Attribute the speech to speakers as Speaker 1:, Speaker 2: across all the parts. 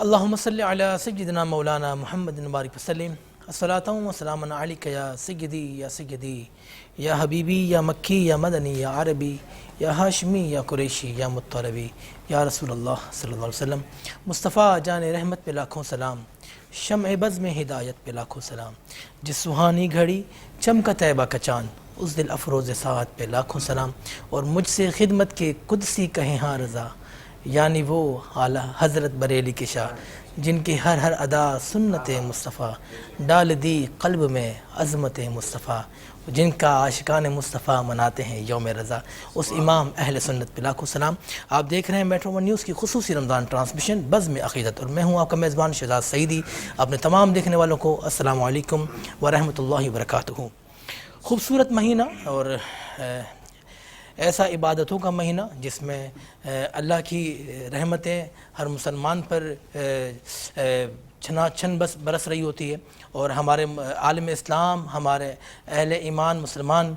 Speaker 1: اللہم صلی علی سیدنا مولانا محمد مبارک وسلم الصلاۃ والسلام علیک یا سیدی یا سیدی یا حبیبی یا مکی یا مدنی یا عربی یا ہاشمی یا قریشی یا مطلبی یا رسول اللہ صلی اللہ علیہ وسلم. مصطفیٰ جان رحمت پہ لاکھوں سلام، شمع بز میں ہدایت پہ لاکھوں سلام. جس سہانی گھڑی چمکا طیبہ کا چاند، اس دل افروز ساعت پہ لاکھوں سلام. اور مجھ سے خدمت کے قدسی کہیں ہاں رضا، یعنی وہ اعلیٰ حضرت بریلی کے شاہ، جن کی ہر ہر ادا سنت مصطفیٰ، ڈال دی قلب میں عظمت مصطفیٰ، جن کا عاشقان مصطفیٰ مناتے ہیں یوم رضا. اس امام اہل سنت پہ لاکھوں سلام. آپ دیکھ رہے ہیں میٹرو ون نیوز کی خصوصی رمضان ٹرانسمیشن بزم عقیدت، اور میں ہوں آپ کا میزبان شہزاد سعیدی. اپنے تمام دیکھنے والوں کو السلام علیکم ورحمۃ اللہ وبرکاتہ. خوبصورت مہینہ اور ایسا عبادتوں کا مہینہ جس میں اللہ کی رحمتیں ہر مسلمان پر چھنا چھن بس برس رہی ہوتی ہے، اور ہمارے عالم اسلام، ہمارے اہل ایمان مسلمان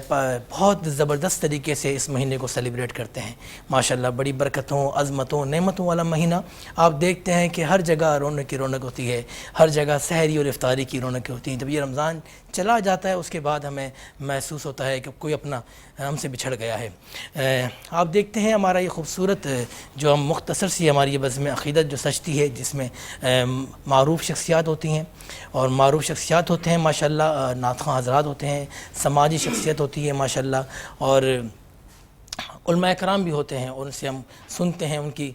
Speaker 1: بہت زبردست طریقے سے اس مہینے کو سیلیبریٹ کرتے ہیں. ماشاءاللہ بڑی برکتوں، عظمتوں، نعمتوں والا مہینہ. آپ دیکھتے ہیں کہ ہر جگہ رونق کی رونق ہوتی ہے، ہر جگہ سحری اور افطاری کی رونقیں ہوتی ہیں. جب یہ رمضان چلا جاتا ہے اس کے بعد ہمیں محسوس ہوتا ہے کہ کوئی اپنا ہم سے بچھڑ گیا ہے. آپ دیکھتے ہیں ہمارا یہ خوبصورت جو ہم مختصر سی ہماری یہ بزم عقیدت جو سجتی ہے، جس میں معروف شخصیات ہوتی ہیں، اور معروف شخصیات ہوتے ہیں ماشاءاللہ، نعت خواں حضرات ہوتے ہیں، سماجی شخصیت ہوتی ہے ماشاءاللہ، اور علماء کرام بھی ہوتے ہیں، اور ان سے ہم سنتے ہیں ان کی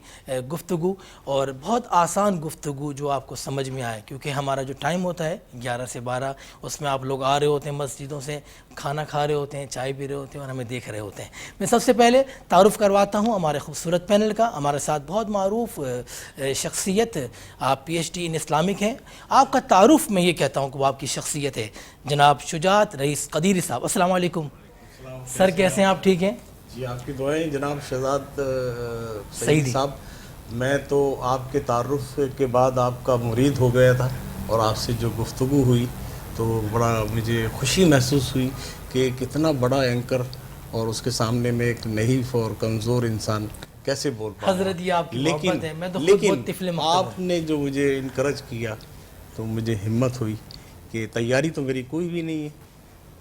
Speaker 1: گفتگو، اور بہت آسان گفتگو جو آپ کو سمجھ میں آئے، کیونکہ ہمارا جو ٹائم ہوتا ہے 11 سے 12، اس میں آپ لوگ آ رہے ہوتے ہیں مسجدوں سے، کھانا کھا رہے ہوتے ہیں، چائے پی رہے ہوتے ہیں، اور ہمیں دیکھ رہے ہوتے ہیں. میں سب سے پہلے تعارف کرواتا ہوں ہمارے خوبصورت پینل کا. ہمارے ساتھ بہت معروف شخصیت، آپ P H D in Islamic ہیں. آپ کا تعارف میں یہ کہتا ہوں کہ وہ آپ کی شخصیت ہے، جناب شجاعت رئیس قدیری صاحب. السلام علیکم سر، کیسے ہیں آپ؟ ٹھیک ہیں
Speaker 2: جی، آپ کی دعائیں جناب شہزاد سعیدی صاحب. میں تو آپ کے تعارف کے بعد آپ کا مرید ہو گیا تھا، اور آپ سے جو گفتگو ہوئی تو بڑا مجھے خوشی محسوس ہوئی کہ کتنا بڑا اینکر اور اس کے سامنے میں ایک نحیف اور کمزور انسان کیسے بول پا رہا.
Speaker 1: حضرت یہ آپ کی محبت ہے، میں تو خود بہت طفل مکتب ہوں.
Speaker 2: آپ نے جو مجھے انکریج کیا تو مجھے ہمت ہوئی کہ تیاری تو میری کوئی بھی نہیں ہے،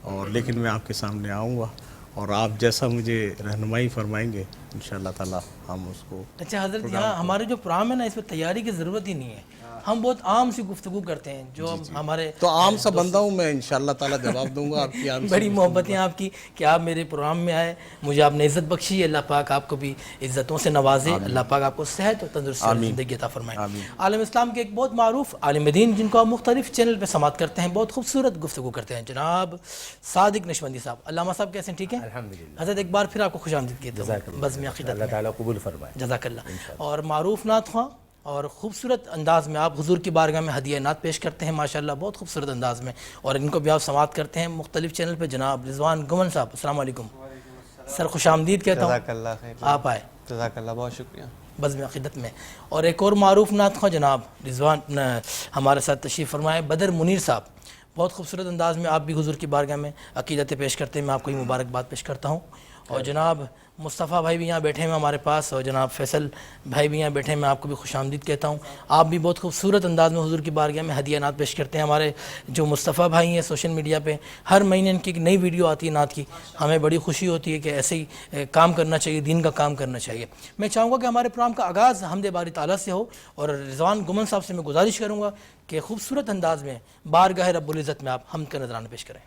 Speaker 2: اور لیکن میں آپ کے سامنے آؤں گا، اور آپ جیسا مجھے رہنمائی فرمائیں گے انشاءاللہ تعالی ہم اس کو.
Speaker 1: اچھا حضرت، یہاں ہمارے جو پروگرام ہے نا، اس میں تیاری کی ضرورت ہی نہیں ہے. ہم بہت عام سی گفتگو کرتے ہیں جو ہمارے
Speaker 2: تو عام سا بندہ ہوں میں، انشاءاللہ تعالی جواب دوں گا آپ کی عام.
Speaker 1: بڑی محبت ہے آپ کی کہ آپ میرے پروگرام میں آئے، مجھے آپ نے عزت بخشی. اللہ پاک آپ کو بھی عزتوں سے نوازے، اللہ پاک آپ کو صحت اور تندرستی اور زندگی عطا فرمائے. عالم اسلام کے ایک بہت معروف عالم دین جن کو آپ مختلف چینل پہ سماعت کرتے ہیں، بہت خوبصورت گفتگو کرتے ہیں، جناب صادق نشبندی صاحب. علامہ صاحب کیسے ہیں؟ ٹھیک ہیں
Speaker 3: الحمدللہ.
Speaker 1: حضرت ایک بار پھر آپ کو خوش آمدید کہتا ہوں بزم عقیدت.
Speaker 3: اللہ تعالیٰ قبول فرمائے.
Speaker 1: جزاک اللہ. اور معروف نعت خواں اور خوبصورت انداز میں آپ حضور کی بارگاہ میں ہدیہ نعت پیش کرتے ہیں ماشاءاللہ، بہت خوبصورت انداز میں، اور ان کو بھی آپ سماعت کرتے ہیں مختلف چینل پہ. جناب رضوان گمن صاحب، السلام علیکم سر، خوش آمدید کہتا
Speaker 4: جزاک اللہ
Speaker 1: ہوں،
Speaker 4: خیر.
Speaker 1: آپ آئے
Speaker 4: جزاک اللہ، بہت شکریہ.
Speaker 1: بزم عقیدت میں. اور ایک اور معروف نعت خواں جناب رضوان ہمارے ساتھ تشریف فرمائے، بدر منیر صاحب. بہت خوبصورت انداز میں آپ بھی حضور کی بارگاہ میں عقیدتیں پیش کرتے ہیں، میں آپ کو یہ مبارکباد پیش کرتا ہوں. اور جناب مصطفیٰ بھائی بھی یہاں بیٹھے ہیں ہمارے پاس، اور جناب فیصل بھائی بھی یہاں بیٹھے ہیں، میں آپ کو بھی خوش آمدید کہتا ہوں. آپ بھی بہت خوبصورت انداز میں حضور کی بارگاہ میں ہدیہ نعت پیش کرتے ہیں. ہمارے جو مصطفیٰ بھائی ہیں سوشل میڈیا پہ ہر مہینے ان کی ایک نئی ویڈیو آتی ہے نعت کی. ہمیں بڑی خوشی ہوتی ہے کہ ایسے ہی کام کرنا چاہیے، دین کا کام کرنا چاہیے. میں چاہوں گا کہ ہمارے پروگرام کا آغاز حمد باری تعالیٰ سے ہو، اور رضوان گمن صاحب سے میں گزارش کروں گا کہ خوبصورت انداز میں بارگاہ رب العزت میں آپ حمد کا نذرانہ پیش کریں.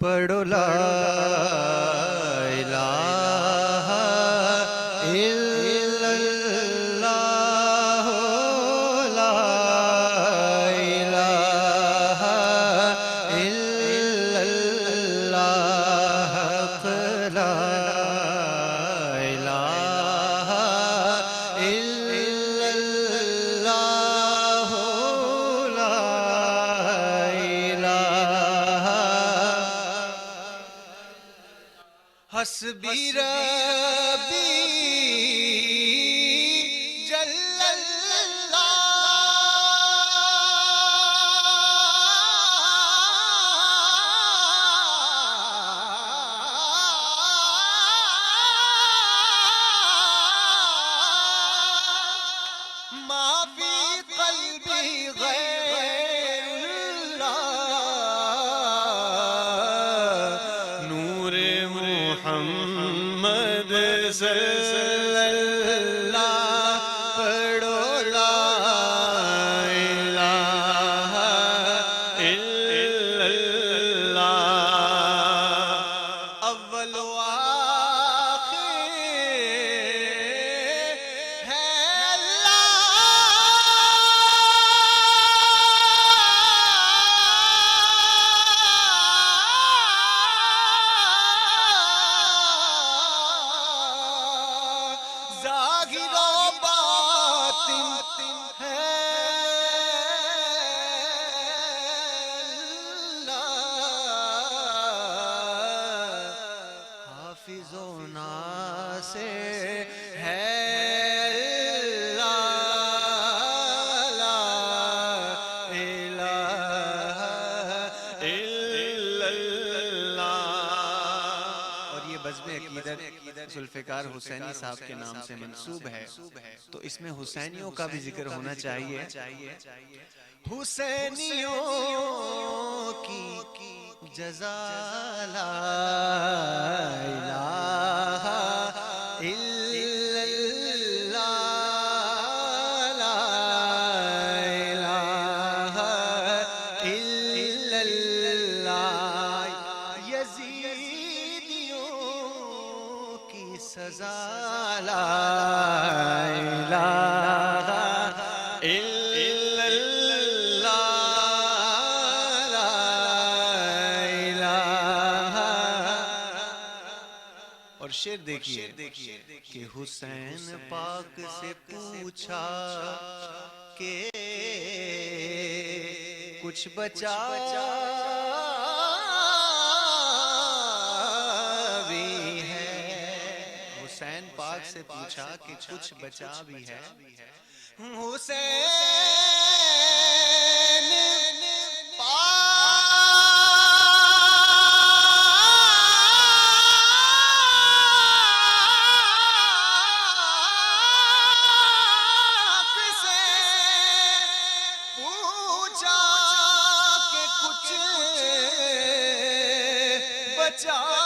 Speaker 4: پڑھو لا الہ الا اللہ، لا الہ الا اللہ، لا الہ الا اللہ، لا الہ. حسبی ربی محمد صلی اللہ پڑھو لا الہ الا اللہ اول و آخر ہے ظاہر و باطن ہے اللہ حافظ و ناصر ہے اللہ لا الہ الا اللہ اور یہ بزم عقیدت ذوالفقار حسینی صاحب کے نام سے منسوب ہے تو اس میں حسینیوں کا بھی ذکر ہونا چاہیے حسینیوں کی جزا لا الہ الا اللہ لا الہ الا اللہ یزیدیوں کی سزا لا الہ الا اللہ لا الہ اور شعر دیکھیے کہ حسین پاک سے پوچھا کہ کچھ بچا بھی ہے حسین پاک سے پوچھا کہ کچھ بچا بھی ہے حسین پاک سے پوچھا کہ کچھ بچا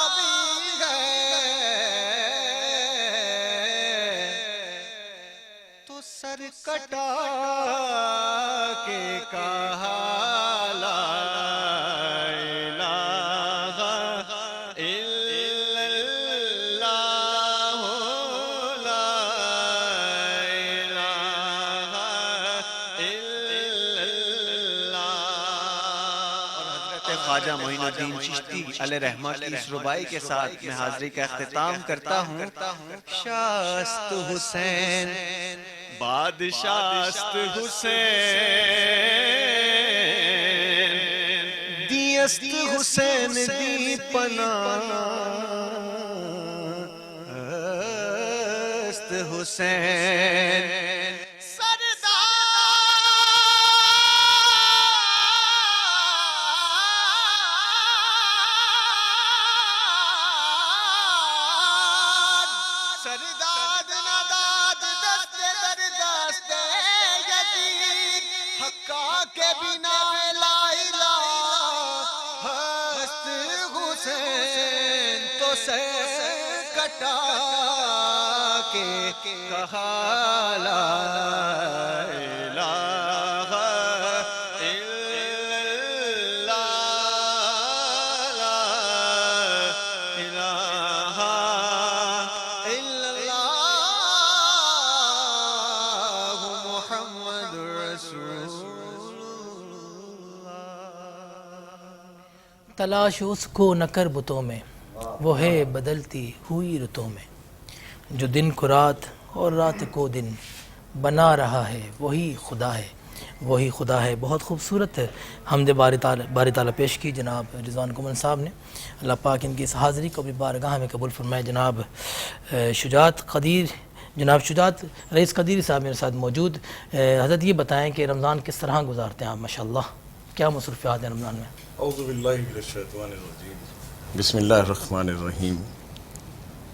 Speaker 4: بھی ہے تو سر کٹا کے کہا لا الہ الا اللہ لا الہ الا اللہ اور حضرت خواجہ معین الدین چشتی علیہ رحمہ کی اس ربائی کے ساتھ میں حاضری کا اختتام کرتا ہوں شاست حسین بادشاست حسین دیست حسین دی پناہ است حسین سرداد نداد دست دردست یزید حقا کے بنا لا الہ ہست حسین تو سر کٹا کے کہا لا الہ الا اللہ لا الہ الا اللہ محمد رسول اللہ
Speaker 1: تلاش اس کو نہ کر بتوں میں وہ ہے بدلتی ہوئی رتوں میں جو دن کو رات اور رات کو دن بنا رہا ہے وہی خدا ہے وہی خدا ہے. بہت خوبصورت حمد باری تعالیٰ پیش کی جناب رضوان کومل صاحب نے. اللہ پاک ان کی اس حاضری کو بھی بارگاہ میں قبول فرمائے. جناب شجاعت رئیس قدیر صاحب میرے ساتھ موجود. حضرت یہ بتائیں کہ رمضان کس طرح گزارتے ہیں آپ ماشاءاللہ, کیا مصروفیات ہیں رمضان میں؟
Speaker 2: اعوذ باللہ من الشیطان الرجیم بسم اللہ الرحمن الرحیم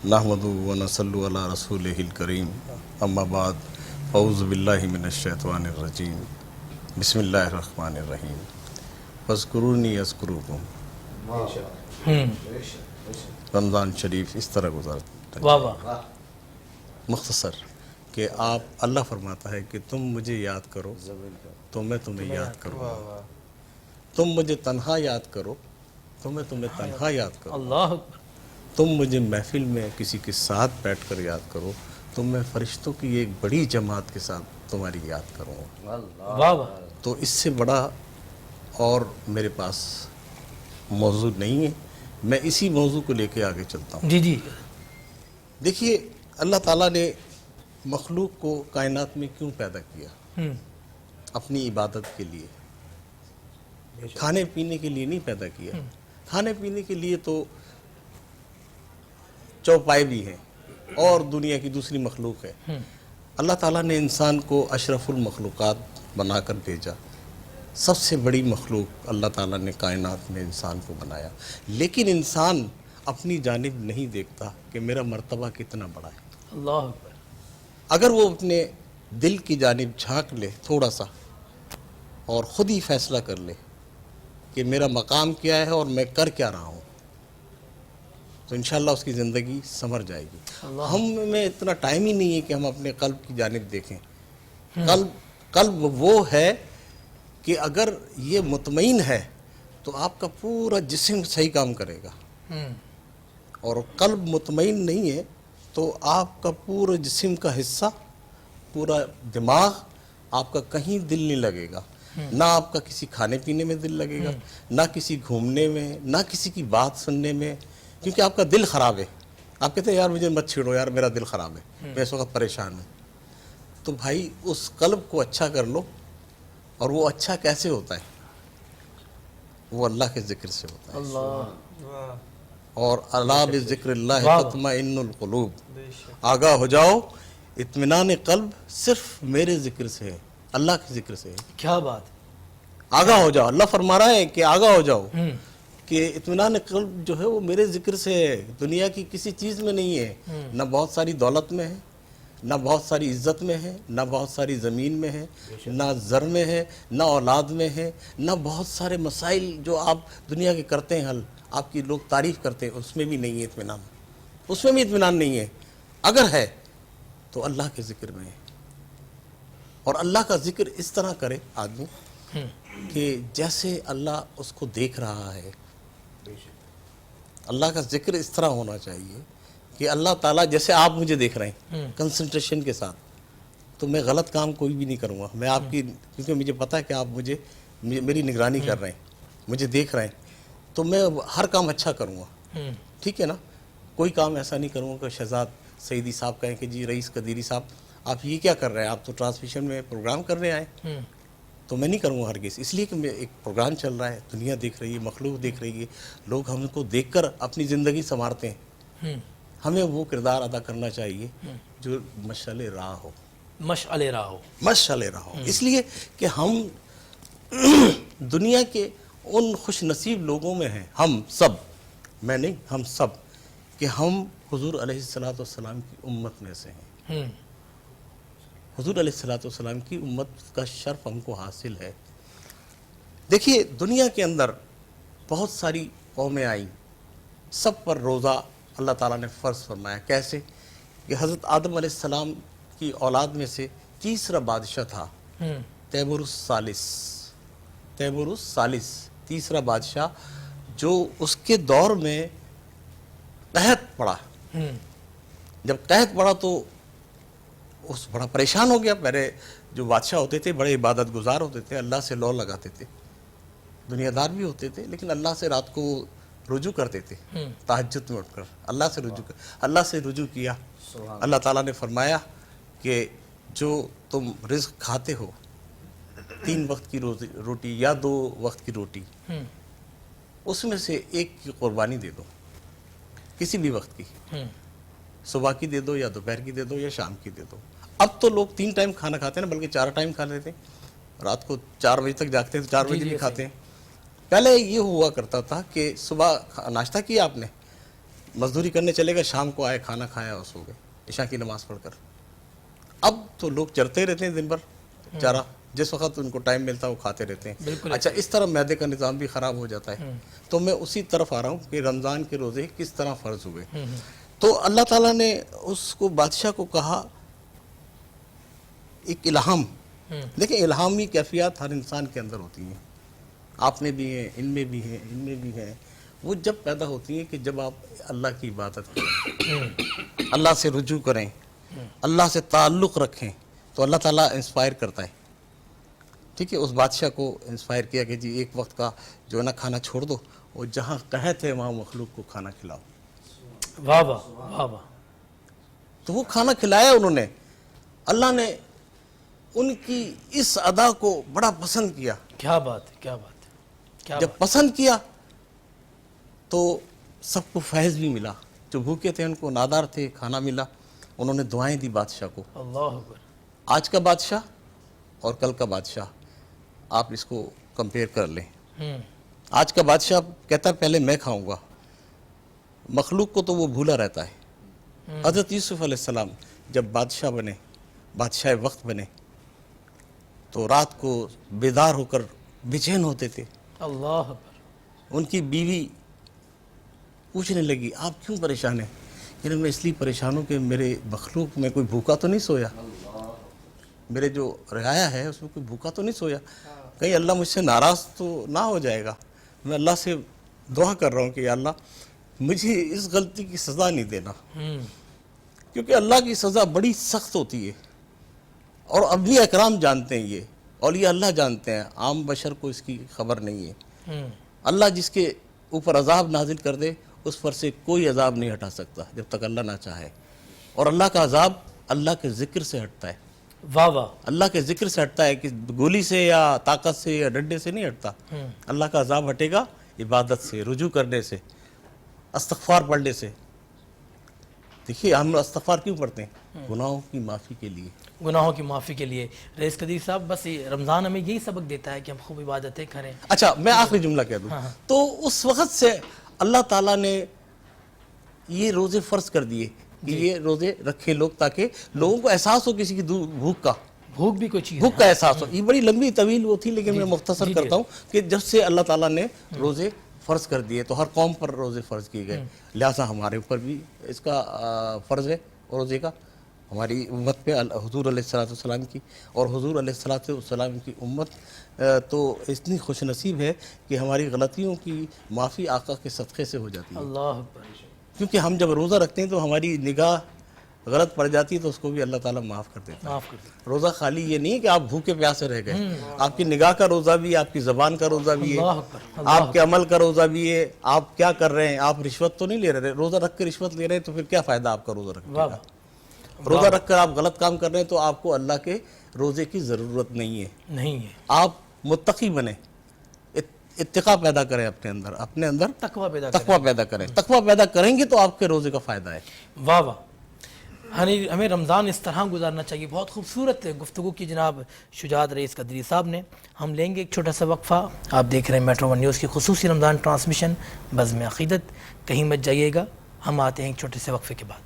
Speaker 2: نحمدہ و نصلی علی رسولہ الکریم اما بعد اعوذ باللہ من الشیطان الرجیم بسم اللہ الرحمن الرحیم فاذکرونی اذکرکم رمضان شریف اس طرح گزارتا
Speaker 1: واہ واہ.
Speaker 2: مختصر کہ آپ اللہ فرماتا ہے کہ تم مجھے یاد کرو تو میں تمہیں یاد کروں گا، تم مجھے تنہا یاد کرو تو میں تمہیں تنہا یاد کروں،
Speaker 1: اللہ اکبر.
Speaker 2: تم مجھے محفل میں کسی کے ساتھ بیٹھ کر یاد کرو تو میں فرشتوں کی ایک بڑی جماعت کے ساتھ تمہاری یاد کروں گا.
Speaker 1: واہ واہ.
Speaker 2: تو اس سے بڑا اور میرے پاس موضوع نہیں ہے. میں اسی موضوع کو لے کے آگے چلتا ہوں.
Speaker 1: جی جی.
Speaker 2: دیکھیے اللہ تعالیٰ نے مخلوق کو کائنات میں کیوں پیدا کیا؟ اپنی عبادت کے لیے، کھانے پینے کے لیے نہیں پیدا کیا. کھانے پینے کے لیے تو چوپائے بھی ہیں اور دنیا کی دوسری مخلوق ہے. اللہ تعالیٰ نے انسان کو اشرف المخلوقات بنا کر بھیجا. سب سے بڑی مخلوق اللہ تعالیٰ نے کائنات میں انسان کو بنایا، لیکن انسان اپنی جانب نہیں دیکھتا کہ میرا مرتبہ کتنا بڑا ہے.
Speaker 1: اللہ اکبر.
Speaker 2: اگر وہ اپنے دل کی جانب جھانک لے تھوڑا سا اور خود ہی فیصلہ کر لے کہ میرا مقام کیا ہے اور میں کر کیا رہا ہوں، تو انشاءاللہ اس کی زندگی سنور جائے گی. ہم میں اتنا ٹائم ہی نہیں ہے کہ ہم اپنے قلب کی جانب دیکھیں. قلب وہ ہے کہ اگر یہ مطمئن ہے تو آپ کا پورا جسم صحیح کام کرے گا، اور قلب مطمئن نہیں ہے تو آپ کا پورا جسم کا حصہ، پورا دماغ آپ کا کہیں دل نہیں لگے گا. نہ آپ کا کسی کھانے پینے میں دل لگے گا، نہ کسی گھومنے میں، نہ کسی کی بات سننے میں، کیونکہ آپ کا دل خراب ہے. آپ کہتے ہیں یار مجھے مت چھیڑو یار میرا دل خراب ہے، میں اس وقت پریشان ہوں. تو بھائی اس قلب کو اچھا کر لو. اور وہ اچھا کیسے ہوتا ہے؟ وہ اللہ کے ذکر سے ہوتا ہے.
Speaker 1: اللہ.
Speaker 2: اور الا بذکر اللہ تطمئن القلوب. آگاہ ہو جاؤ، اطمینان قلب صرف میرے ذکر سے ہے، اللہ کے ذکر سے ہے.
Speaker 1: کیا بات.
Speaker 2: آگاہ ہو جاؤ. اللہ فرما رہا ہے کہ آگاہ ہو جاؤ کہ اطمینان قلب جو ہے وہ میرے ذکر سے ہے، دنیا کی کسی چیز میں نہیں ہے. نہ بہت ساری دولت میں ہے، نہ بہت ساری عزت میں ہے، نہ بہت ساری زمین میں ہے، نہ زر میں ہے، نہ اولاد میں ہے، نہ بہت سارے مسائل جو آپ دنیا کے کرتے ہیں حل، آپ کی لوگ تعریف کرتے ہیں، اس میں بھی نہیں ہے اطمینان. اس میں بھی اطمینان نہیں ہے. اگر ہے تو اللہ کے ذکر میں ہے. اور اللہ کا ذکر اس طرح کرے آدمی کہ جیسے اللہ اس کو دیکھ رہا ہے. اللہ کا ذکر اس طرح ہونا چاہیے کہ اللہ تعالیٰ جیسے آپ مجھے دیکھ رہے ہیں کنسنٹریشن کے ساتھ، تو میں غلط کام کوئی بھی نہیں کروں گا. میں آپ کی، کیونکہ مجھے پتا ہے کہ آپ میری نگرانی کر رہے ہیں، مجھے دیکھ رہے ہیں، تو میں ہر کام اچھا کروں گا. ٹھیک ہے نا؟ کوئی کام ایسا نہیں کروں گا کہ شہزاد سعیدی صاحب کہیں کہ جی رئیس قدیری صاحب آپ یہ کیا کر رہے ہیں، آپ تو ٹرانسمیشن میں پروگرام کرنے آئے. تو میں نہیں کروں گا ہرگز. اس لیے کہ میں ایک پروگرام چل رہا ہے، دنیا دیکھ رہی ہے، مخلوق دیکھ رہی ہے، لوگ ہم کو دیکھ کر اپنی زندگی سنوارتے ہیں. ہمیں وہ کردار ادا کرنا چاہیے جو مشعل راہ ہو.
Speaker 1: مشعل راہ ہو.
Speaker 2: مشعل راہ ہو. اس لیے کہ ہم دنیا کے ان خوش نصیب لوگوں میں ہیں، ہم سب، میں نہیں، ہم سب، کہ ہم حضور علیہ السلام کی امت میں سے ہیں. حضور علیہ السلام کی امت کا شرف ہم کو حاصل ہے. دیکھیے دنیا کے اندر بہت ساری قومیں آئیں، سب پر روزہ اللہ تعالیٰ نے فرض فرمایا. کیسے کہ حضرت آدم علیہ السلام کی اولاد میں سے تیسرا بادشاہ تھا تیمور الثالث، تیسرا بادشاہ، جو اس کے دور میں قحط پڑا. جب قحط پڑا تو اس بڑا پریشان ہو گیا. پہلے جو بادشاہ ہوتے تھے بڑے عبادت گزار ہوتے تھے، اللہ سے لو لگاتے تھے، دنیا دار بھی ہوتے تھے، لیکن اللہ سے رات کو رجوع کرتے تھے، تہجد میں اٹھ کر اللہ سے رجوع کیا. اللہ تعالیٰ نے فرمایا کہ جو تم رزق کھاتے ہو، 3 وقت کی روٹی یا 2 وقت کی روٹی، اس میں سے ایک کی قربانی دے دو، کسی بھی وقت کی، صبح کی دے دو یا دوپہر کی دے دو یا شام کی دے دو. اب تو لوگ 3 ٹائم کھانا کھاتے ہیں نا، بلکہ 4 ٹائم کھا لیتے ہیں. رات کو 4 بجے تک جاگتے ہیں تو 4 بجے بھی کھاتے ہیں. پہلے یہ ہوا کرتا تھا کہ صبح ناشتہ کیا آپ نے، مزدوری کرنے چلے گئے، شام کو آئے کھانا کھایا اور سو گئے عشاء کی نماز پڑھ کر. اب تو لوگ چرتے رہتے ہیں دن بھر چارہ، جس وقت ان کو ٹائم ملتا ہے وہ کھاتے رہتے ہیں.
Speaker 1: بالکل.
Speaker 2: اچھا اس طرح معدے کا نظام بھی خراب ہو جاتا ہے. تو میں اسی طرف آ رہا ہوں کہ رمضان کے روزے کس طرح فرض ہوئے. تو اللہ تعالیٰ نے اس کو بادشاہ کو کہا ایک الہام. دیکھیں الہامی کیفیات ہر انسان کے اندر ہوتی ہیں. آپ میں بھی ہیں, ان میں بھی ہیں, ان میں بھی ہیں. وہ جب پیدا ہوتی ہیں کہ جب آپ اللہ کی عبادت کریں, اللہ سے رجوع کریں, اللہ سے تعلق رکھیں, تو اللہ تعالیٰ انسپائر کرتا ہے. ٹھیک ہے, اس بادشاہ کو انسپائر کیا کہ جی ایک وقت کا جو ہے نا کھانا چھوڑ دو اور جہاں قحط ہے وہاں مخلوق کو کھانا کھلاؤ.
Speaker 1: واہ واہ واہ واہ.
Speaker 2: تو وہ کھانا کھلایا انہوں نے. اللہ نے ان کی اس ادا کو بڑا پسند کیا.
Speaker 1: کیا بات ہے, کیا بات ہے, کیا
Speaker 2: جب پسند کیا تو سب کو فیض بھی ملا. جو بھوکے تھے ان کو, نادار تھے, کھانا ملا. انہوں نے دعائیں دی بادشاہ کو.
Speaker 1: اللہ اکبر.
Speaker 2: آج کا بادشاہ اور کل کا بادشاہ آپ اس کو کمپیئر کر لیں. آج کا بادشاہ کہتا ہے پہلے میں کھاؤں گا. مخلوق کو تو وہ بھولا رہتا ہے. حضرت یوسف علیہ السلام جب بادشاہ بنے, بادشاہ وقت بنے, تو رات کو بیدار ہو کر بے چین ہوتے تھے.
Speaker 1: اللہ اکبر.
Speaker 2: ان کی بیوی پوچھنے لگی آپ کیوں پریشان ہیں؟ کہ میں اس لیے پریشان ہوں کہ میرے مخلوق میں کوئی بھوکا تو نہیں سویا, میرے جو رعایا ہے اس میں کوئی بھوکا تو نہیں سویا, کہیں اللہ مجھ سے ناراض تو نہ ہو جائے گا. میں اللہ سے دعا کر رہا ہوں کہ یا اللہ مجھے اس غلطی کی سزا نہیں دینا, کیونکہ اللہ کی سزا بڑی سخت ہوتی ہے. اور انبیاء اکرام جانتے ہیں, یہ اولیاء اللہ جانتے ہیں, عام بشر کو اس کی خبر نہیں ہے. اللہ جس کے اوپر عذاب نازل کر دے اس پر سے کوئی عذاب نہیں ہٹا سکتا جب تک اللہ نہ چاہے. اور اللہ کا عذاب اللہ کے ذکر سے ہٹتا ہے.
Speaker 1: واہ واہ.
Speaker 2: اللہ کے ذکر سے ہٹتا ہے, کہ گولی سے یا طاقت سے یا ڈنڈے سے نہیں ہٹتا. اللہ کا عذاب ہٹے گا عبادت سے, رجوع کرنے سے, استغفار پڑھنے سے. دیکھیے ہم استغفار کیوں پڑھتے ہیں؟ گناہوں کی معافی کے لیے.
Speaker 1: گناہوں کی معافی کے لیے. رئیس قدیر صاحب بس رمضان ہمیں یہی سبق دیتا ہے کہ ہم خوب عبادتیں کریں.
Speaker 2: اچھا میں آخری جملہ کہہ دوں. تو اس وقت سے اللہ تعالیٰ نے یہ روزے فرض کر دیے کہ یہ روزے رکھے لوگ, تاکہ لوگوں کو احساس ہو کسی کی بھوک کا.
Speaker 1: بھوک بھی کوئی چیز,
Speaker 2: بھوک کا احساس ہو. یہ بڑی لمبی طویل وہ تھی, لیکن میں مختصر کرتا ہوں کہ جب سے اللہ تعالیٰ نے روزے فرض کر دیے تو ہر قوم پر روزے فرض کیے گئے, لہٰذا ہمارے اوپر بھی اس کا فرض ہے روزے کا. ہماری امت پہ حضور علیہ السلام کی, اور حضور علیہ السلام کی امت تو اتنی خوش نصیب ہے کہ ہماری غلطیوں کی معافی آقا کے صدقے سے ہو جاتی ہے.
Speaker 1: اللہ اکبر.
Speaker 2: کیونکہ ہم جب روزہ رکھتے ہیں تو ہماری نگاہ غلط پڑ جاتی ہے تو اس کو بھی اللہ تعالیٰ معاف کر دیتا ہے.
Speaker 1: معاف کر دیں.
Speaker 2: روزہ خالی یہ نہیں ہے کہ آپ بھوکے پیاسے رہ گئے. آپ کی نگاہ کا روزہ بھی ہے, آپ کی زبان کا روزہ بھی ہے,
Speaker 1: اللہ اکبر.
Speaker 2: آپ کے عمل کا روزہ بھی ہے. آپ کیا کر رہے ہیں؟ آپ رشوت تو نہیں لے رہے. روزہ رکھ کے رشوت لے رہے ہیں تو پھر کیا فائدہ آپ کا روزہ رکھنے کا؟ روزہ رکھ کر آپ غلط کام کر رہے ہیں تو آپ کو اللہ کے روزے کی ضرورت نہیں ہے.
Speaker 1: نہیں ہے.
Speaker 2: آپ متقی بنیں, اتقا پیدا کریں اپنے اندر
Speaker 1: تقوی پیدا
Speaker 2: کریں. تقوی پیدا کریں گے تو آپ کے روزے کا فائدہ ہے.
Speaker 1: واہ واہ. ہمیں رمضان اس طرح گزارنا چاہیے. بہت خوبصورت گفتگو کی جناب شجاعت رئیس قدری صاحب نے. ہم لیں گے ایک چھوٹا سا وقفہ. آپ دیکھ رہے ہیں میٹرو ون نیوز کی خصوصی رمضان ٹرانسمیشن بزم عقیدت. کہیں مت جائیے گا, ہم آتے ہیں ایک چھوٹے سے وقفے کے بعد.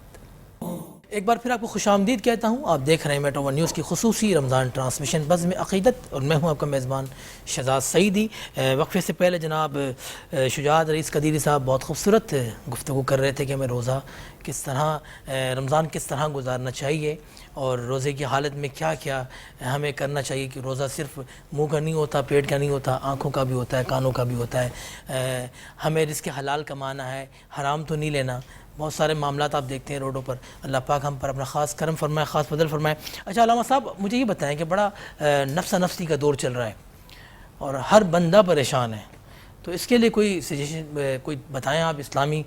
Speaker 1: ایک بار پھر آپ کو خوش آمدید کہتا ہوں. آپ دیکھ رہے ہیں میٹرو ون نیوز کی خصوصی رمضان ٹرانسمیشن بزم عقیدت, اور میں ہوں آپ کا میزبان شہزاد سعیدی. وقفے سے پہلے جناب شجاعت رئیس قدیری صاحب بہت خوبصورت گفتگو کر رہے تھے کہ ہمیں روزہ کس طرح, رمضان کس طرح گزارنا چاہیے, اور روزے کی حالت میں کیا کیا ہمیں کرنا چاہیے. کہ روزہ صرف منہ کا نہیں ہوتا, پیٹ کا نہیں ہوتا, آنکھوں کا بھی ہوتا ہے, کانوں کا بھی ہوتا ہے. ہمیں رزق حلال کمانا ہے, حرام تو نہیں لینا. بہت سارے معاملات آپ دیکھتے ہیں روڈوں پر. اللہ پاک ہم پر اپنا خاص کرم فرمائے, خاص فضل فرمائے. اچھا علامہ صاحب مجھے یہ بتائیں کہ بڑا نفسا نفسی کا دور چل رہا ہے اور ہر بندہ پریشان ہے, تو اس کے لیے کوئی سجیشن کوئی بتائیں آپ, اسلامی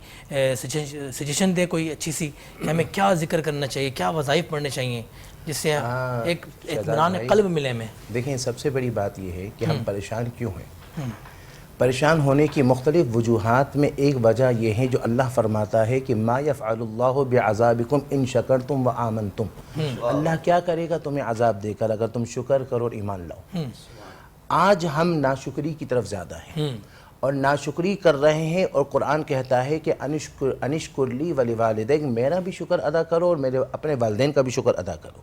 Speaker 1: سجیشن دیں کوئی اچھی سی کہ ہمیں کیا ذکر کرنا چاہیے, کیا وظائف پڑھنے چاہیے جس سے ایک اطمینان قلب ملے ہمیں.
Speaker 3: دیکھیں سب سے بڑی بات یہ ہے کہ ہم پریشان کیوں ہیں. پریشان ہونے کی مختلف وجوہات میں ایک وجہ یہ ہے جو اللہ فرماتا ہے کہ ما یفعل اللہ بعذابکم ان شکرتم و آمنتم. اللہ کیا کرے گا تمہیں عذاب دے کر اگر تم شکر کرو اور ایمان لاؤ. آج ہم ناشکری کی طرف زیادہ ہیں, اور ناشکری کر رہے ہیں، اور قرآن کہتا ہے کہ انشکر لی ولوالدیک، میرا بھی شکر ادا کرو اور میرے اپنے والدین کا بھی شکر ادا کرو۔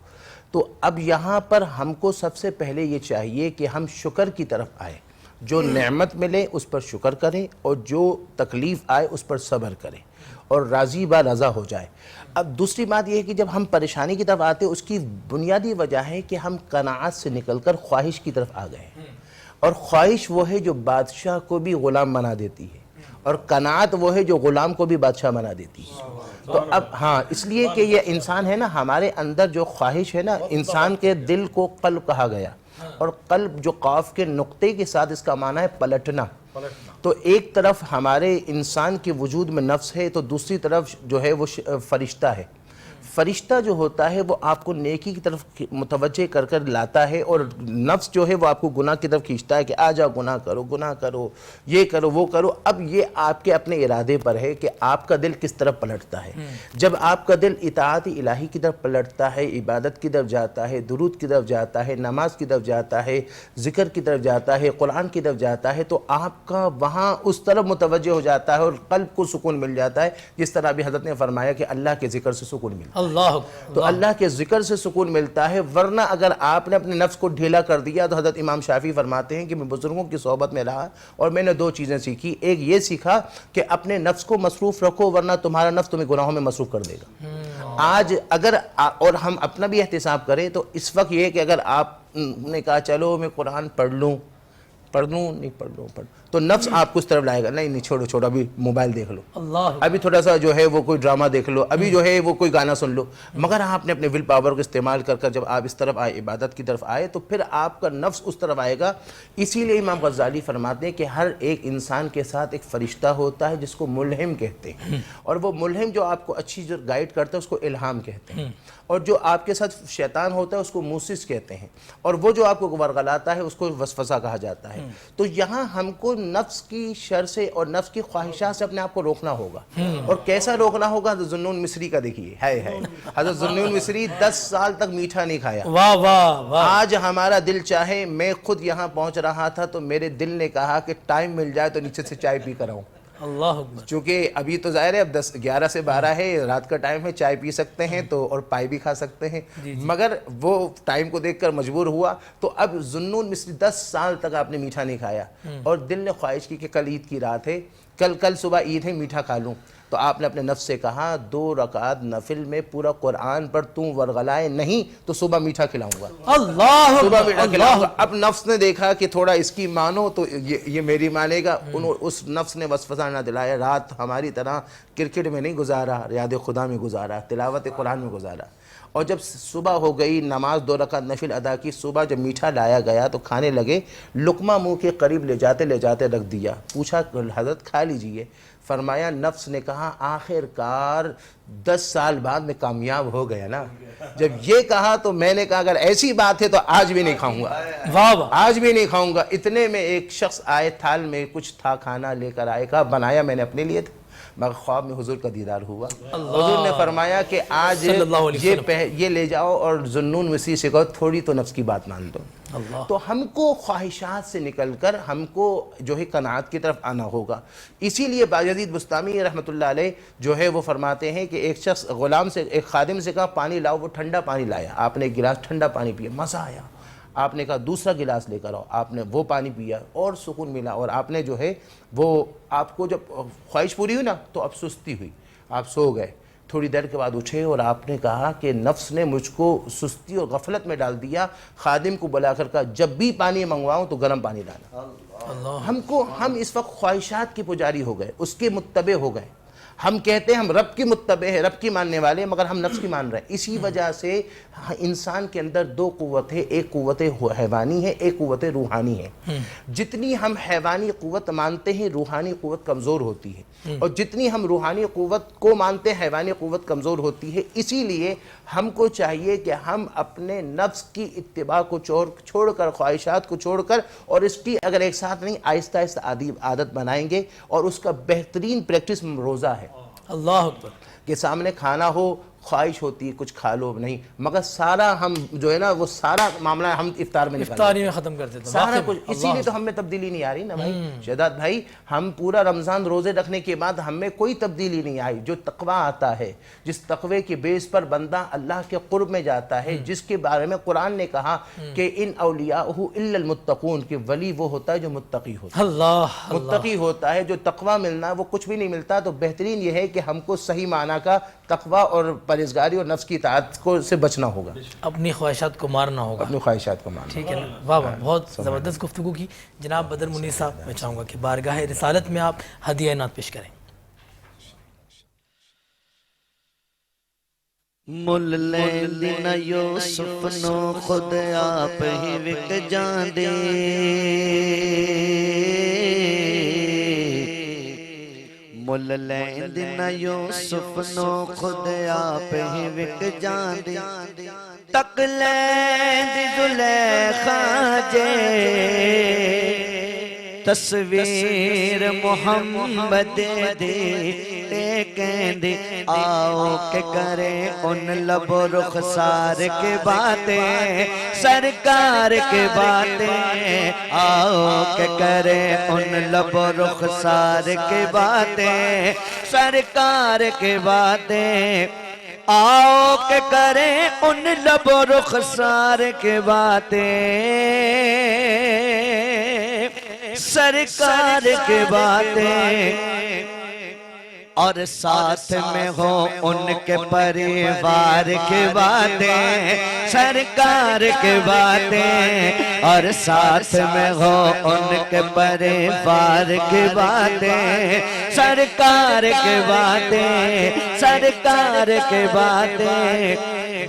Speaker 3: تو اب یہاں پر ہم کو سب سے پہلے یہ چاہیے کہ ہم شکر کی طرف آئیں، جو نعمت ملے اس پر شکر کریں، اور جو تکلیف آئے اس پر صبر کریں، اور راضی با رضا ہو جائے۔ اب دوسری بات یہ ہے کہ جب ہم پریشانی کی طرف آتے ہیں، اس کی بنیادی وجہ ہے کہ ہم قناعت سے نکل کر خواہش کی طرف آ گئے ہیں، اور خواہش وہ ہے جو بادشاہ کو بھی غلام بنا دیتی ہے، اور قناعت وہ ہے جو غلام کو بھی بادشاہ بنا دیتی ہے۔ تو اب اس لیے کہ یہ انسان ہے نا، ہمارے اندر جو خواہش ہے نا، انسان کے دل کو قلب کہا گیا، اور قلب جو قاف کے نقطے کے ساتھ اس کا معنی ہے پلٹنا۔ تو ایک طرف ہمارے انسان کے وجود میں نفس ہے، تو دوسری طرف جو ہے وہ فرشتہ ہے۔ فرشتہ جو ہوتا ہے وہ آپ کو نیکی کی طرف متوجہ کر کر لاتا ہے، اور نفس جو ہے وہ آپ کو گناہ کی طرف کھینچتا ہے کہ آ جاؤ گناہ کرو، یہ کرو وہ کرو۔ اب یہ آپ کے اپنے ارادے پر ہے کہ آپ کا دل کس طرف پلٹتا ہے۔ جب آپ کا دل اطاعت الہی کی طرف پلٹتا ہے، عبادت کی طرف جاتا ہے، درود کی طرف جاتا ہے، نماز کی طرف جاتا ہے، ذکر کی طرف جاتا ہے، قرآن کی طرف جاتا ہے، تو آپ کا وہاں اس طرف متوجہ ہو جاتا ہے، اور قلب کو سکون مل جاتا ہے، جس طرح ابھی حضرت نے فرمایا کہ اللہ کے ذکر سے سکون ملتا ہے۔
Speaker 1: اللہ
Speaker 3: تو اللہ کے ذکر سے سکون ملتا ہے، ورنہ اگر آپ نے اپنے نفس کو ڈھیلا کر دیا تو حضرت امام شافعی فرماتے ہیں کہ میں بزرگوں کی صحبت میں رہا اور میں نے دو چیزیں سیکھی۔ ایک یہ سیکھا کہ اپنے نفس کو مصروف رکھو، ورنہ تمہارا نفس تمہیں گناہوں میں مصروف کر دے گا۔ آج اگر اور ہم اپنا بھی احتساب کریں تو اس وقت یہ کہ اگر آپ نے کہا چلو میں قرآن پڑھ لوں تو نفس آپ کو اس طرف لائے گا، نہیں چھوڑو ابھی موبائل دیکھ لو،
Speaker 1: اللہ
Speaker 3: ابھی تھوڑا سا جو ہے وہ کوئی ڈرامہ دیکھ لو، ابھی جو ہے وہ کوئی گانا سن لو۔ مگر آپ نے اپنے ول پاور کو استعمال کر کر جب آپ اس طرف آئے، عبادت کی طرف آئے، تو پھر آپ کا نفس اس طرف آئے گا۔ اسی لیے امام غزالی فرماتے ہیں کہ ہر ایک انسان کے ساتھ ایک فرشتہ ہوتا ہے جس کو ملہم کہتے ہیں، اور وہ ملہم جو آپ کو اچھی جو گائیڈ کرتا ہے اس کو الہام کہتے ہیں، اور جو آپ کے ساتھ شیطان ہوتا ہے اس کو موسس کہتے ہیں، اور وہ جو آپ کو ورغلاتا ہے اس کو وسوسہ کہا جاتا ہے۔ تو یہاں ہم کو نفس کی شر سے اور نفس کی خواہشات سے اپنے آپ کو روکنا ہوگا، اور کیسا روکنا ہوگا؟ حضرت ذوالنون مصری کا دیکھیے، حضرت ذوالنون مصری 10 سال تک میٹھا نہیں کھایا۔
Speaker 1: واہ واہ واہ۔
Speaker 3: آج ہمارا دل چاہے، میں خود یہاں پہنچ رہا تھا تو میرے دل نے کہا کہ ٹائم مل جائے تو نیچے سے چائے پی کر آؤں،
Speaker 1: اللہ اکبر۔
Speaker 3: چونکہ ابھی تو ظاہر ہے اب 11 سے 12 ہے، رات کا ٹائم ہے، چائے پی سکتے ہیں تو اور پائی بھی کھا سکتے ہیں، مگر وہ ٹائم کو دیکھ کر مجبور ہوا۔ تو اب ذوالنون مصری 10 سال تک آپ نے میٹھا نہیں کھایا، اور دل نے خواہش کی کہ کل عید کی رات ہے، کل صبح عید ہے، میٹھا کھا لوں۔ تو آپ نے اپنے نفس سے کہا 2 رکعت نفل میں پورا قرآن پر تم ورغلائے نہیں تو صبح میٹھا کھلاؤں گا،
Speaker 1: اللہ
Speaker 3: صبح میٹھا کھلاؤں گا۔ اب نفس نے دیکھا کہ تھوڑا اس کی مانو تو یہ میری مانے گا، اس نفس نے وسوسہ نہ دلایا۔ رات ہماری طرح کرکٹ میں نہیں گزارا، یاد خدا میں گزارا، تلاوت قرآن میں گزارا، اور جب صبح ہو گئی، نماز 2 رکعت نفل ادا کی، صبح جب میٹھا لایا گیا تو کھانے لگے، لقمہ منہ کے قریب لے جاتے رکھ دیا، پوچھا حضرت کھا لیجئے، فرمایا نفس نے کہا آخر کار 10 سال بعد میں کامیاب ہو گیا نا۔ جب یہ کہا تو میں نے کہا اگر ایسی بات ہے تو آج بھی نہیں کھاؤں گا،
Speaker 1: واہ واہ۔
Speaker 3: آج بھی نہیں کھاؤں گا۔ اتنے میں ایک شخص آئے، تھال میں کچھ تھا کھانا لے کر آئے، کہا بنایا میں نے اپنے لیے تھا، مگر خواب میں حضور کا دیدار ہوا۔ حضور نے فرمایا کہ آج یہ لے جاؤ اور ذوالنون مصری سے کہو تھوڑی تو نفس کی بات مان دو۔ تو ہم کو خواہشات سے نکل کر ہم کو جو ہے قناعت کی طرف آنا ہوگا۔ اسی لیے بایزید بستامی رحمۃ اللہ علیہ جو ہے وہ فرماتے ہیں کہ ایک شخص غلام سے، ایک خادم سے کہا پانی لاؤ، وہ ٹھنڈا پانی لایا، آپ نے ایک گلاس ٹھنڈا پانی پیا، مزہ آیا، آپ نے کہا دوسرا گلاس لے کر آؤ، آپ نے وہ پانی پیا اور سکون ملا، اور آپ نے جو ہے وہ آپ کو جب خواہش پوری ہوئی نا تو اب سستی ہوئی، آپ سو گئے، تھوڑی دیر کے بعد اٹھے اور آپ نے کہا کہ نفس نے مجھ کو سستی اور غفلت میں ڈال دیا، خادم کو بلا کر کہا جب بھی پانی منگواؤں تو گرم پانی لانا۔ ہم اس وقت خواہشات کی پجاری ہو گئے، اس کے متبع ہو گئے، ہم کہتے ہیں ہم رب کی متبع ہیں، رب کی ماننے والے، مگر ہم نفس کی مان رہے ہیں۔ اسی وجہ سے انسان کے اندر 2 قوت ہے، ایک قوت حیوانی ہے، ایک قوت روحانی ہے۔ جتنی ہم حیوانی قوت مانتے ہیں روحانی قوت کمزور ہوتی ہے، اور جتنی ہم روحانی قوت کو مانتے ہیں حیوانی قوت کمزور ہوتی ہے۔ اسی لیے ہم کو چاہیے کہ ہم اپنے نفس کی اتباع کو چھوڑ کر، خواہشات کو چھوڑ کر، اور اس کی اگر ایک ساتھ نہیں آہستہ آہستہ عادت بنائیں گے، اور اس کا بہترین پریکٹس روزہ ہے۔
Speaker 1: اللہ اکبر۔
Speaker 3: کہ سامنے کھانا ہو، خواہش ہوتی ہے کچھ کھا لو نہیں، مگر سارا ہم جو ہے نا وہ سارا معاملہ ہم افطار میں نکال
Speaker 1: افطاری میں ختم کر دیتے ہیں
Speaker 3: سارا کچھ. اسی لیے تو ہم میں تبدیلی نہیں آ رہی نا بھائی شہزاد بھائی. ہم پورا رمضان روزے رکھنے کے بعد ہم میں کوئی تبدیلی نہیں آئی. جو تقوی آتا ہے، جس تقوی کے بیس پر بندہ اللہ کے قرب میں جاتا ہے، جس کے بارے میں قرآن نے کہا کہ ان اولیاءہ الا المتقون، کہ ولی وہ ہوتا ہے جو متقی ہوتا ہے.
Speaker 1: اللہ
Speaker 3: متقی ہوتا ہے. جو تقوی ملنا ہے وہ کچھ بھی نہیں ملتا. تو بہترین یہ ہے کہ ہم کو صحیح معنی کا تقوی اور پرہیزگاری اور نفس کی اطاعت کو سے بچنا ہوگا،
Speaker 1: اپنی خواہشات کو مارنا ہوگا.
Speaker 3: اپنی خواہشات کو ماننا.
Speaker 1: ٹھیک ہے نا. واہ واہ، بہت زبردست گفتگو کی. جناب بدر منیر صاحب، میں چاہوں گا کہ بارگاہ رسالت میں آپ ہدیہ عنایت پیش کریں.
Speaker 5: مل لیندی نہ یوسف نو خود آپ ہی وک جاندے، مل لیندی نہ یوسف نو خود آپ ہی وک جاندے، تک لیندی زلیخا جے تصویر محمد دے کہندے، آؤ کہ کریں ان لب و رخسار کے باتیں، سرکار کے باتیں، آؤ کہ کریں ان لب و رخسار کے باتیں، سرکار کے باتیں، آؤ کہ کریں ان لب و رخسار کے باتیں، سرکار کے باتیں، اور ساتھ میں ہو ان کے پریوار کی باتیں، سرکار کی باتیں، اور ساتھ میں ہو ان کے پریوار کی باتیں، سرکار کی باتیں، سرکار کی باتیں.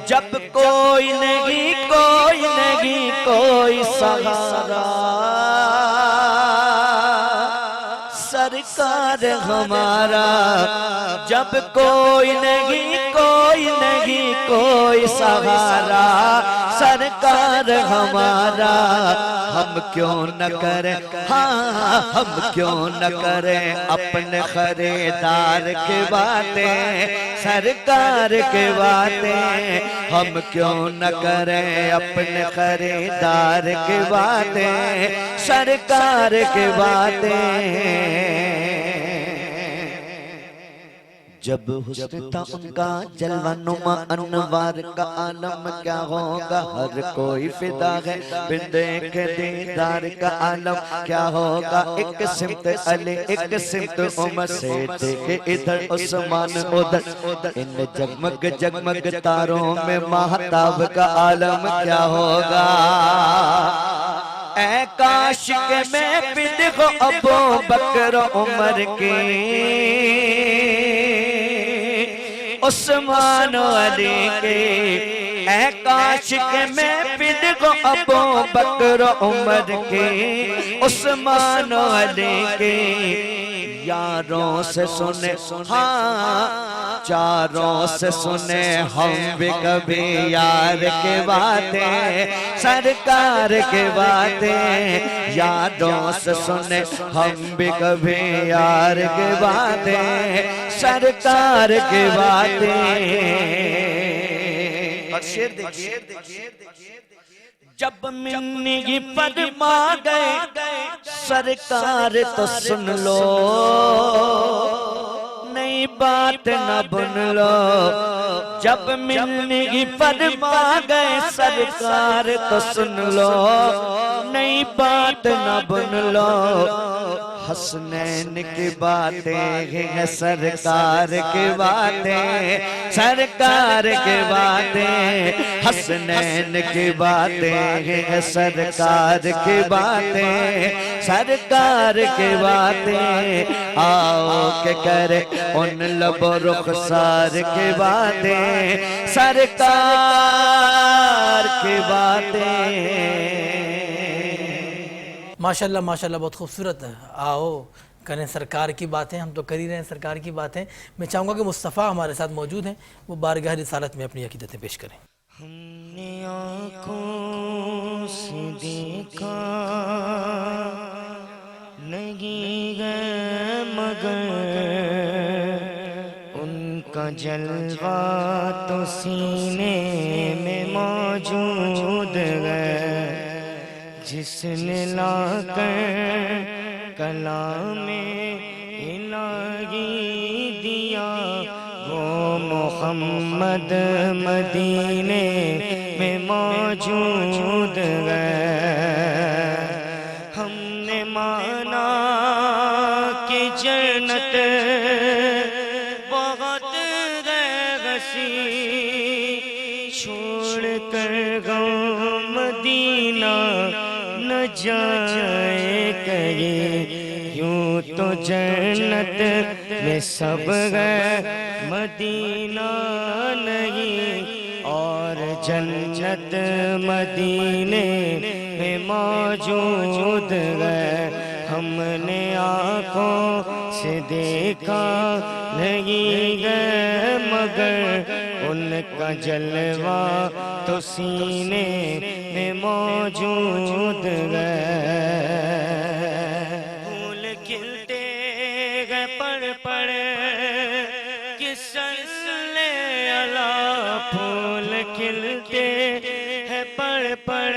Speaker 5: جب کوئی نہیں کوئی نہیں کوئی سہارا، سرکار ہمارا. جب کوئی نہیں کوئی نہیں کوئی سہارا، سرکار ہمارا. ہم کیوں نہ کریں، ہاں ہم کیوں نہ کریں اپنے خریدار کی باتیں، سرکار کی باتیں. ہم کیوں نہ کریں اپنے خریدار کی باتیں، سرکار کی باتیں. جب حسن تھا ان کا جلوہ نما انوار کا عالم کیا ہوگا، ہر کوئی فدا ہے بن دیکھے دیدار کا عالم کیا ہوگا. ایک سمت علی ایک سمت عمر سے دیکھے ادھر عثمان ادھر، ان جگمگ جگمگ تاروں میں مہتاب کا عالم کیا ہوگا. اے کاش کہ میں بدغ ابو بکر عمر کی، عثمان و علی کے، اے کاش کہ میں بدغ ابو بکر عمر کے، عثمان و علی کے. یاروں سے سنے، ہاں چاروں سے سنے ہم بھی کبھی یار کے باتیں، سرکار کے باتیں. یاروں سے سنے ہم بھی کبھی یار کے باتیں، سرکار کے باتیں. اور شعر دیکھیے، جب منی فرما گئے سرکار تو سن لو، نئی بات نہ بن لو. جب منی فرما گئے سرکار تو سن لو، نئی بات نہ بن لو. حسنین کی باتیں ہیں سرکار کی باتیں، سرکار کی باتیں. حسنین کی باتیں ہیں سرکار کی باتیں، سرکار کی باتیں. آؤ کہ کرے ان لب و رخسار کی باتیں، سرکار کی باتیں.
Speaker 1: ماشاءاللہ ماشاءاللہ، بہت خوبصورت ہے. آؤ کریں سرکار کی باتیں. ہم تو کر ہی رہے ہیں سرکار کی باتیں. میں چاہوں گا کہ مصطفیٰ ہمارے ساتھ موجود ہیں، وہ بارگاہ رسالت میں اپنی عقیدتیں پیش کریں.
Speaker 5: ہم نے آنکھوں سے دیکھا نہیں ہے مگر ان کا جلوہ تو سینے میں موجود ہے، جس نے لا کر کلام الہی دیا وہ محمد مدینے میں موجود ہے۔ ہم نے مانا کہ جنت بہت ہے وسیع، چھوڑ کر غم مدینہ نہ جائے کہیں، یوں تو جنت میں سب ہے مدینہ نہیں، اور جنت مدینے میں موجود ہے۔ ہم نے آنکھوں سے دیکھا نہیں ہے مگر ان کا جلوہ تو سینے میں موجود ہے۔ پھول کھلتے ہیں پڑ پڑ کس صلی اللہ، پھول کھلتے ہیں پڑ پڑ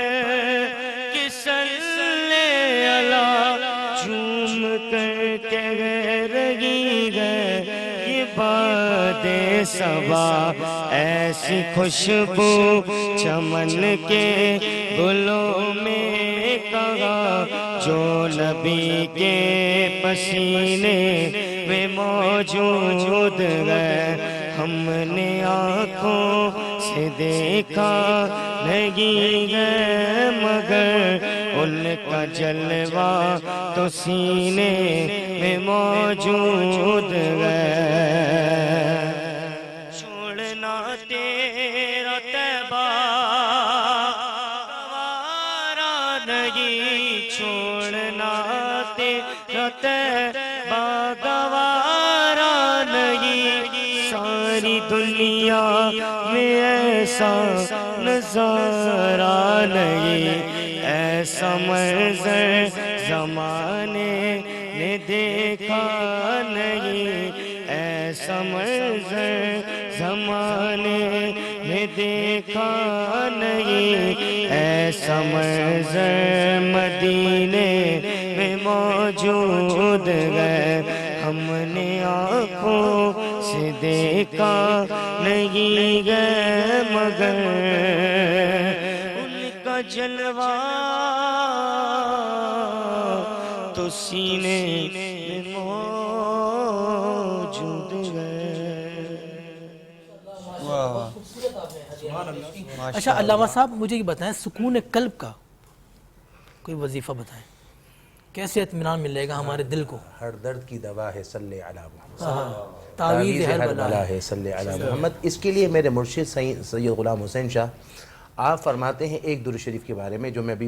Speaker 5: کس صلی اللہ، جھوم کر کہہ رہی ہے یہ باد صبا، ایسی خوشبو چمن کے گلوں میں کہاں جو نبی کے پسینے میں موجود ہے۔ ہم نے آنکھوں سے دیکھا نہیں ہے مگر ان کا جلوہ تو سینے میں موجود ہے۔ چھوڑنا تیرا طیبہ گوارا نہیں، چھوڑنا تیرا طیبہ گوارا نہیں، ساری دنیا میں ایسا نظارہ نہیں، ایسا منظر زمانے نے دیکھا نہیں، ایسا منظر زمانے نے دیکھا نہیں، ایسا منظر مدینے میں موجود ہے۔ ہم نے آنکھوں سے دیکھا نہیں ہے مگر ان کا جلوہ تو سینے میں موجود ہے۔
Speaker 1: اچھا علامہ صاحب مجھے یہ بتائیں، سکون قلب کا کوئی وظیفہ بتائیں، کیسے اطمینان ملے گا ہمارے دل کو؟
Speaker 3: ہر درد کی دوا ہے صلی علی محمد،
Speaker 1: تعویذ ہر
Speaker 3: بلا ہے صلی علی محمد۔ اس کے لیے میرے مرشد سید غلام حسین شاہ آپ فرماتے ہیں ایک درود شریف کے بارے میں جو میں بھی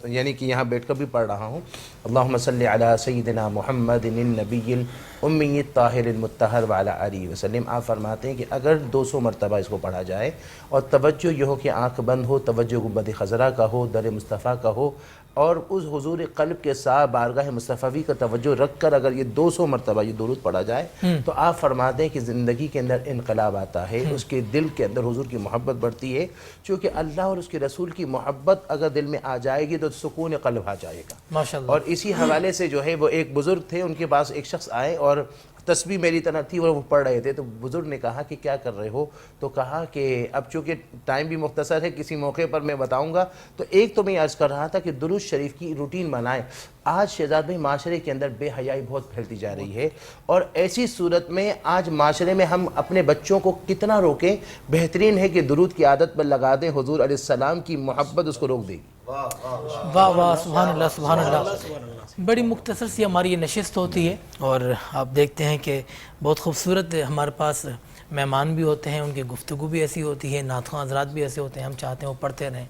Speaker 3: یعنی کہ یہاں بیٹھ کر بھی پڑھ رہا ہوں، اللہم صلی علی سیدنا محمد النبی الامی الطاہر المطہر وعلی آلہ وسلم۔ آپ فرماتے ہیں کہ اگر 200 مرتبہ اس کو پڑھا جائے اور توجہ یہ ہو کہ آنکھ بند ہو، توجہ گنبد خضرا کا ہو، در مصطفیٰ کا ہو، اور اس حضور قلب کے ساتھ بارگاہ مصطفی کا توجہ رکھ کر اگر یہ 200 مرتبہ یہ درود پڑھا جائے تو آپ فرماتے ہیں کہ زندگی کے اندر انقلاب آتا ہے، اس کے دل کے اندر حضور کی محبت بڑھتی ہے، چونکہ اللہ اور اس کے رسول کی محبت اگر دل میں آ جائے گی تو سکون قلب آ جائے گا ماشاءاللہ۔ اور اسی حوالے سے جو ہے وہ ایک بزرگ تھے، ان کے پاس ایک شخص آئے اور تسبیح میری طرح تھی اور وہ پڑھ رہے تھے، تو بزرگ نے کہا کہ کیا کر رہے ہو؟ تو کہا کہ اب چونکہ ٹائم بھی مختصر ہے کسی موقع پر میں بتاؤں گا، تو ایک تو میں عرض کر رہا تھا کہ درود شریف کی روٹین بنائیں۔ آج شہزاد بھائی معاشرے کے اندر بے حیائی بہت پھیلتی جا رہی ہے، اور ایسی صورت میں آج معاشرے میں ہم اپنے بچوں کو کتنا روکیں؟ بہترین ہے کہ درود کی عادت پر لگا دیں، حضور علیہ السلام کی محبت اس کو روک دے گی۔
Speaker 1: واہ واہ سبحان اللہ سبحان اللہ۔ بڑی مختصر سی ہماری یہ نشست ہوتی ہے، اور آپ دیکھتے ہیں کہ بہت خوبصورت ہمارے پاس مہمان بھی ہوتے ہیں، ان کی گفتگو بھی ایسی ہوتی ہے، نعت خواں حضرات بھی ایسے ہوتے ہیں، ہم چاہتے ہیں وہ پڑھتے رہیں،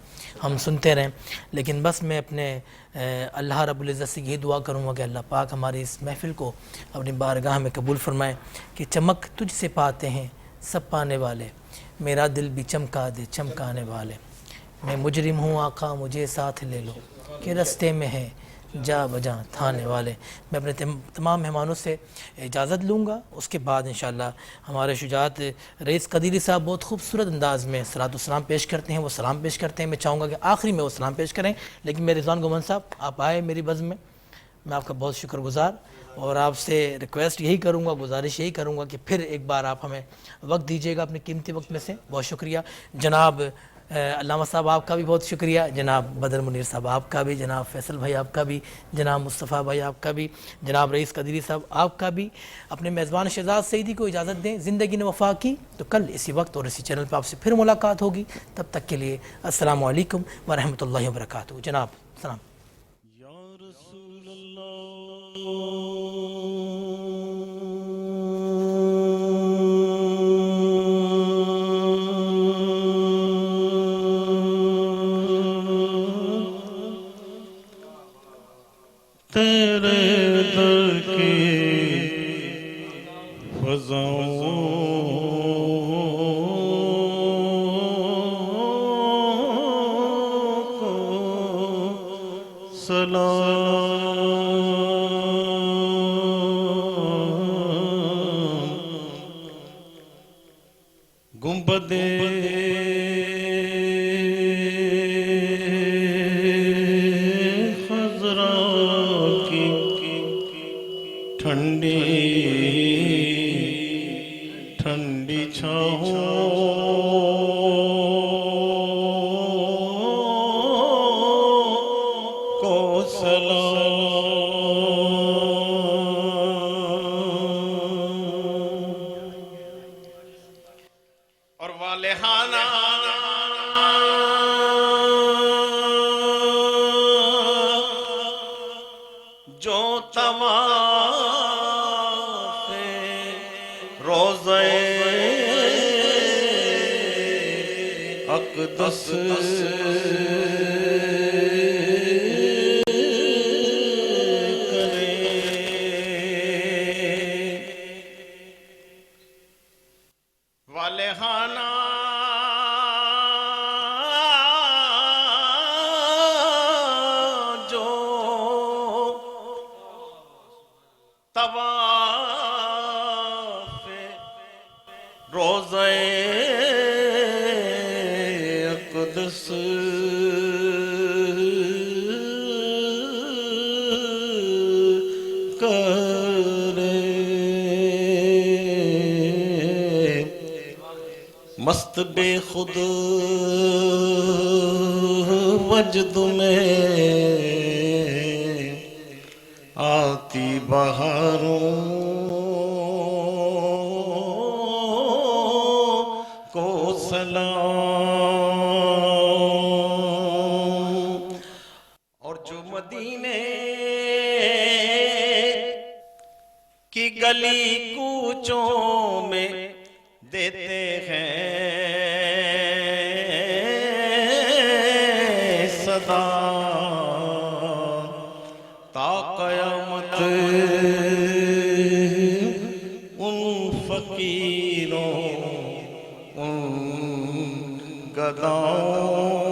Speaker 1: ہم سنتے رہیں، لیکن بس میں اپنے اللہ رب العزت سے یہی دعا کروں گا کہ اللہ پاک ہماری اس محفل کو اپنی بارگاہ میں قبول فرمائے کہ چمک تجھ سے پاتے ہیں سب پانے والے، میرا دل بھی چمکا دے چمکانے والے، میں مجرم ہوں آقا مجھے ساتھ لے لو کہ رستے میں ہے جا بجا تھانے والے. میں اپنے تمام مہمانوں سے اجازت لوں گا. اس کے بعد انشاءاللہ ہمارے شجاعت رئیس قدیری صاحب بہت خوبصورت انداز میں صلاۃ والسلام پیش کرتے ہیں. وہ سلام پیش کرتے ہیں. میں چاہوں گا کہ آخری میں وہ سلام پیش کریں. لیکن میرے رضوان گومن صاحب آپ آئے میری بزم میں آپ کا بہت شکر گزار. اور آپ سے ریکویسٹ یہی کروں گا, گزارش یہی کروں گا کہ پھر ایک بار آپ ہمیں وقت دیجیے گا اپنے قیمتی وقت میں سے. بہت شکریہ جناب علامہ صاحب, آپ کا بھی بہت شکریہ. جناب بدر منیر صاحب آپ کا بھی, جناب فیصل بھائی آپ کا بھی, جناب مصطفیٰ بھائی آپ کا بھی, جناب رئیس قدیری صاحب آپ کا بھی. اپنے میزبان شہزاد سعیدی کو اجازت دیں. زندگی نے وفا کی تو کل اسی وقت اور اسی چینل پہ آپ سے پھر ملاقات ہوگی. تب تک کے لیے السلام علیکم ورحمۃ اللہ وبرکاتہ. جناب سلام.
Speaker 2: یا رسول اللہ, تیرے در کی فضاؤں کو سلام. گنبد خضرا کی ٹھنڈی ٹھنڈی چھاؤں کو سلام. اور والہانہ جو طواف روضہ اقدس کرے. والہانہ جو طواف روضہ اقدس کرے. مست بے خود وجد میں آتی بہاروں کو سلام. اور جو مدینے کی گلی کوچوں میں دیتے ہیں صدا, تا قیامت ان فقیروں ان گداؤں